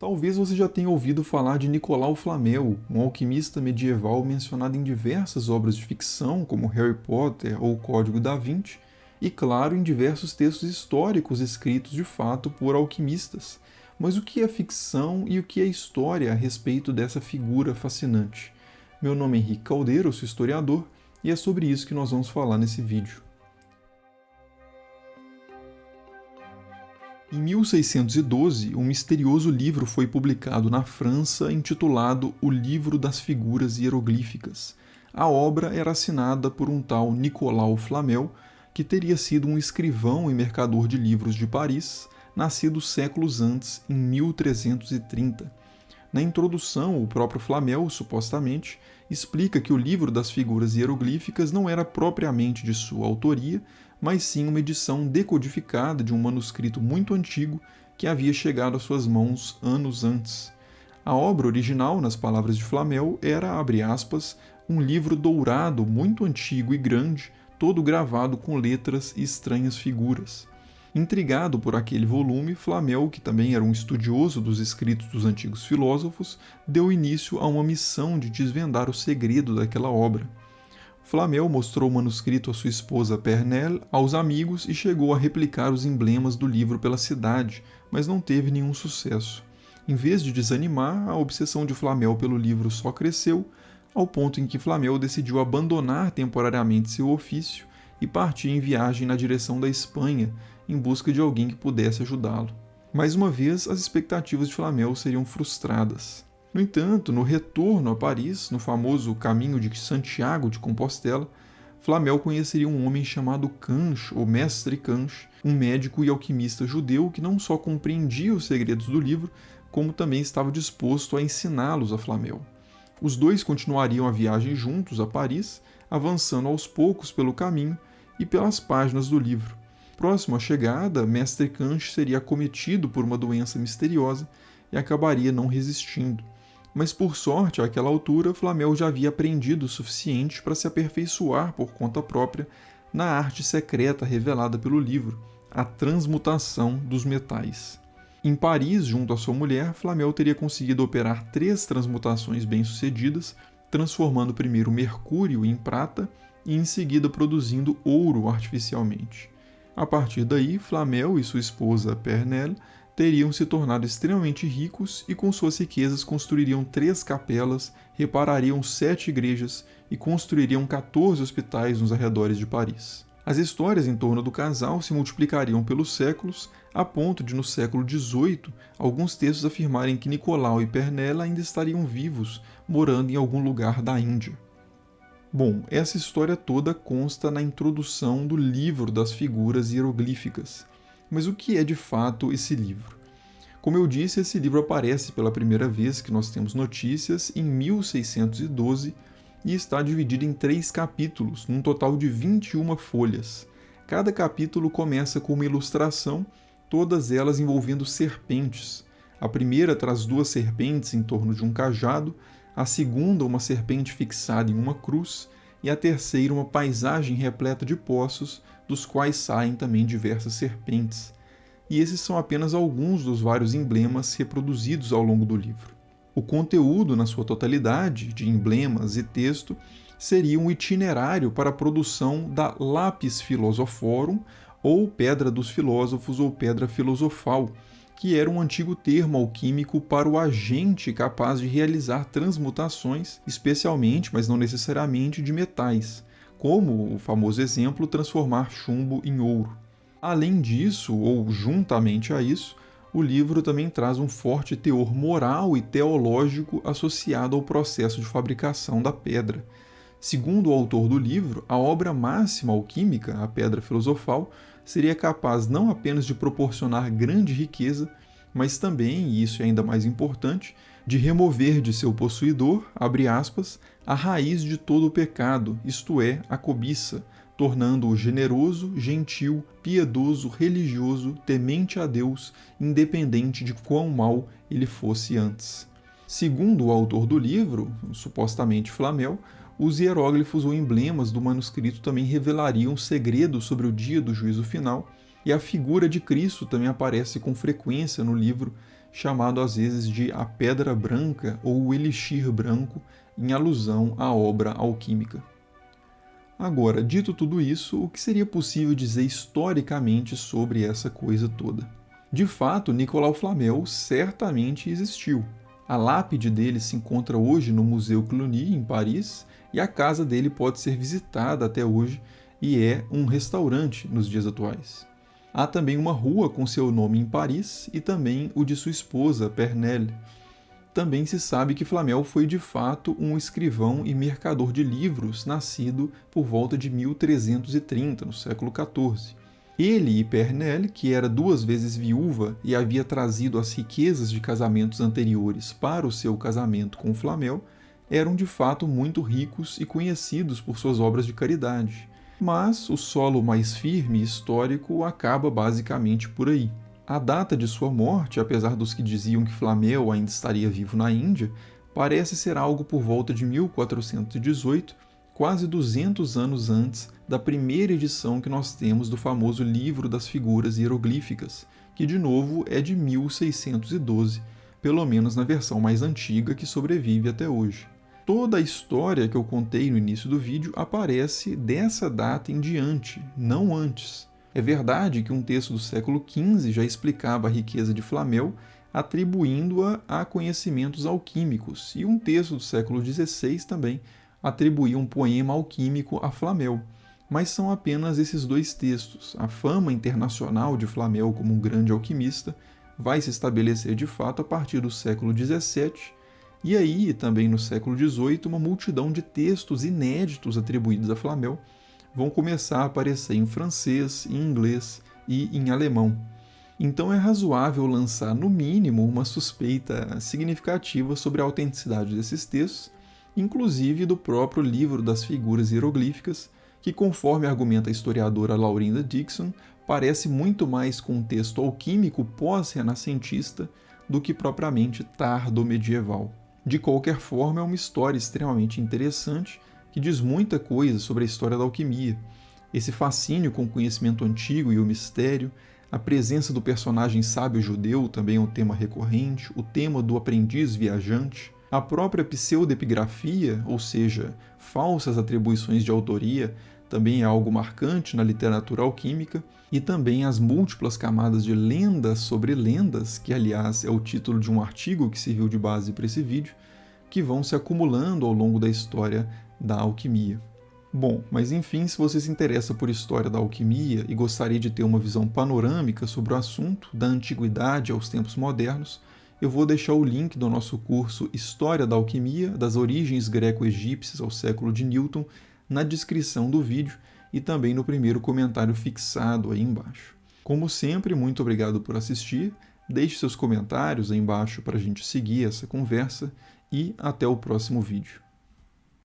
Talvez você já tenha ouvido falar de Nicolau Flamel, um alquimista medieval mencionado em diversas obras de ficção, como Harry Potter ou Código da Vinci, e claro, em diversos textos históricos escritos de fato por alquimistas. Mas o que é ficção e o que é história a respeito dessa figura fascinante? Meu nome é Henrique Caldeira, eu sou historiador, e é sobre isso que nós vamos falar nesse vídeo. Em 1612, um misterioso livro foi publicado na França intitulado O Livro das Figuras Hieroglíficas. A obra era assinada por um tal Nicolau Flamel, que teria sido um escrivão e mercador de livros de Paris, nascido séculos antes, em 1330. Na introdução, o próprio Flamel, supostamente, explica que o livro das figuras hieroglíficas não era propriamente de sua autoria, mas sim uma edição decodificada de um manuscrito muito antigo que havia chegado às suas mãos anos antes. A obra original, nas palavras de Flamel, era, abre aspas, um livro dourado muito antigo e grande, todo gravado com letras e estranhas figuras. Intrigado por aquele volume, Flamel, que também era um estudioso dos escritos dos antigos filósofos, deu início a uma missão de desvendar o segredo daquela obra. Flamel mostrou o manuscrito à sua esposa Pernelle, aos amigos e chegou a replicar os emblemas do livro pela cidade, mas não teve nenhum sucesso. Em vez de desanimar, a obsessão de Flamel pelo livro só cresceu, ao ponto em que Flamel decidiu abandonar temporariamente seu ofício e partir em viagem na direção da Espanha, em busca de alguém que pudesse ajudá-lo. Mais uma vez, as expectativas de Flamel seriam frustradas. No entanto, no retorno a Paris, no famoso caminho de Santiago de Compostela, Flamel conheceria um homem chamado Canche, ou Mestre Canche, um médico e alquimista judeu que não só compreendia os segredos do livro, como também estava disposto a ensiná-los a Flamel. Os dois continuariam a viagem juntos a Paris, avançando aos poucos pelo caminho e pelas páginas do livro. Próximo à chegada, Mestre Canche seria acometido por uma doença misteriosa e acabaria não resistindo. Mas por sorte, àquela altura, Flamel já havia aprendido o suficiente para se aperfeiçoar por conta própria na arte secreta revelada pelo livro, a transmutação dos metais. Em Paris, junto à sua mulher, Flamel teria conseguido operar 3 transmutações bem-sucedidas, transformando primeiro mercúrio em prata e em seguida produzindo ouro artificialmente. A partir daí, Flamel e sua esposa Pernelle teriam se tornado extremamente ricos e com suas riquezas construiriam 3 capelas, reparariam 7 igrejas e construiriam 14 hospitais nos arredores de Paris. As histórias em torno do casal se multiplicariam pelos séculos, a ponto de, no século XVIII, alguns textos afirmarem que Nicolau e Pernelle ainda estariam vivos, morando em algum lugar da Índia. Bom, essa história toda consta na introdução do livro das figuras hieroglíficas. Mas o que é de fato esse livro? Como eu disse, esse livro aparece pela primeira vez que nós temos notícias em 1612 e está dividido em 3 capítulos, num total de 21 folhas. Cada capítulo começa com uma ilustração, todas elas envolvendo serpentes. A primeira traz 2 serpentes em torno de um cajado, a segunda uma serpente fixada em uma cruz e a terceira uma paisagem repleta de poços, dos quais saem também diversas serpentes. E esses são apenas alguns dos vários emblemas reproduzidos ao longo do livro. O conteúdo, na sua totalidade, de emblemas e texto, seria um itinerário para a produção da Lapis Philosophorum, ou Pedra dos Filósofos ou Pedra Filosofal, que era um antigo termo alquímico para o agente capaz de realizar transmutações, especialmente, mas não necessariamente, de metais, como o famoso exemplo transformar chumbo em ouro. Além disso, ou juntamente a isso, o livro também traz um forte teor moral e teológico associado ao processo de fabricação da pedra. Segundo o autor do livro, a obra máxima alquímica, a Pedra Filosofal, seria capaz não apenas de proporcionar grande riqueza, mas também, e isso é ainda mais importante, de remover de seu possuidor, abre aspas, a raiz de todo o pecado, isto é, a cobiça, tornando-o generoso, gentil, piedoso, religioso, temente a Deus, independente de quão mal ele fosse antes. Segundo o autor do livro, supostamente Flamel, os hieróglifos ou emblemas do manuscrito também revelariam segredos sobre o dia do juízo final, e a figura de Cristo também aparece com frequência no livro, chamado às vezes de a Pedra Branca ou o Elixir Branco, em alusão à obra alquímica. Agora, dito tudo isso, o que seria possível dizer historicamente sobre essa coisa toda? De fato, Nicolau Flamel certamente existiu. A lápide dele se encontra hoje no Museu Cluny, em Paris, e a casa dele pode ser visitada até hoje e é um restaurante nos dias atuais. Há também uma rua com seu nome em Paris e também o de sua esposa, Pernelle. Também se sabe que Flamel foi de fato um escrivão e mercador de livros nascido por volta de 1330, no século XIV. Ele e Pernelle, que era 2 vezes viúva e havia trazido as riquezas de casamentos anteriores para o seu casamento com Flamel, eram de fato muito ricos e conhecidos por suas obras de caridade. Mas o solo mais firme e histórico acaba basicamente por aí. A data de sua morte, apesar dos que diziam que Flamel ainda estaria vivo na Índia, parece ser algo por volta de 1418, quase 200 anos antes da primeira edição que nós temos do famoso Livro das Figuras Hieroglíficas, que de novo é de 1612, pelo menos na versão mais antiga que sobrevive até hoje. Toda a história que eu contei no início do vídeo aparece dessa data em diante, não antes. É verdade que um texto do século XV já explicava a riqueza de Flamel, atribuindo-a a conhecimentos alquímicos, e um texto do século XVI também atribuía um poema alquímico a Flamel. Mas são apenas esses 2 textos. A fama internacional de Flamel como um grande alquimista vai se estabelecer de fato a partir do século XVII, e aí, também no século XVIII, uma multidão de textos inéditos atribuídos a Flamel vão começar a aparecer em francês, em inglês e em alemão. Então é razoável lançar, no mínimo, uma suspeita significativa sobre a autenticidade desses textos, inclusive do próprio Livro das Figuras Hieroglíficas, que, conforme argumenta a historiadora Laurinda Dixon, parece muito mais com um texto alquímico pós-renascentista do que propriamente tardo-medieval. De qualquer forma, é uma história extremamente interessante que diz muita coisa sobre a história da alquimia. Esse fascínio com o conhecimento antigo e o mistério, a presença do personagem sábio judeu também é um tema recorrente, o tema do aprendiz viajante, a própria pseudepigrafia, ou seja, falsas atribuições de autoria, também é algo marcante na literatura alquímica, e também as múltiplas camadas de lendas sobre lendas, que aliás é o título de um artigo que serviu de base para esse vídeo, que vão se acumulando ao longo da história da alquimia. Bom, mas enfim, se você se interessa por história da alquimia e gostaria de ter uma visão panorâmica sobre o assunto, da antiguidade aos tempos modernos, eu vou deixar o link do nosso curso História da Alquimia, das origens greco-egípcias ao século de Newton, na descrição do vídeo e também no primeiro comentário fixado aí embaixo. Como sempre, muito obrigado por assistir, deixe seus comentários aí embaixo para a gente seguir essa conversa e até o próximo vídeo.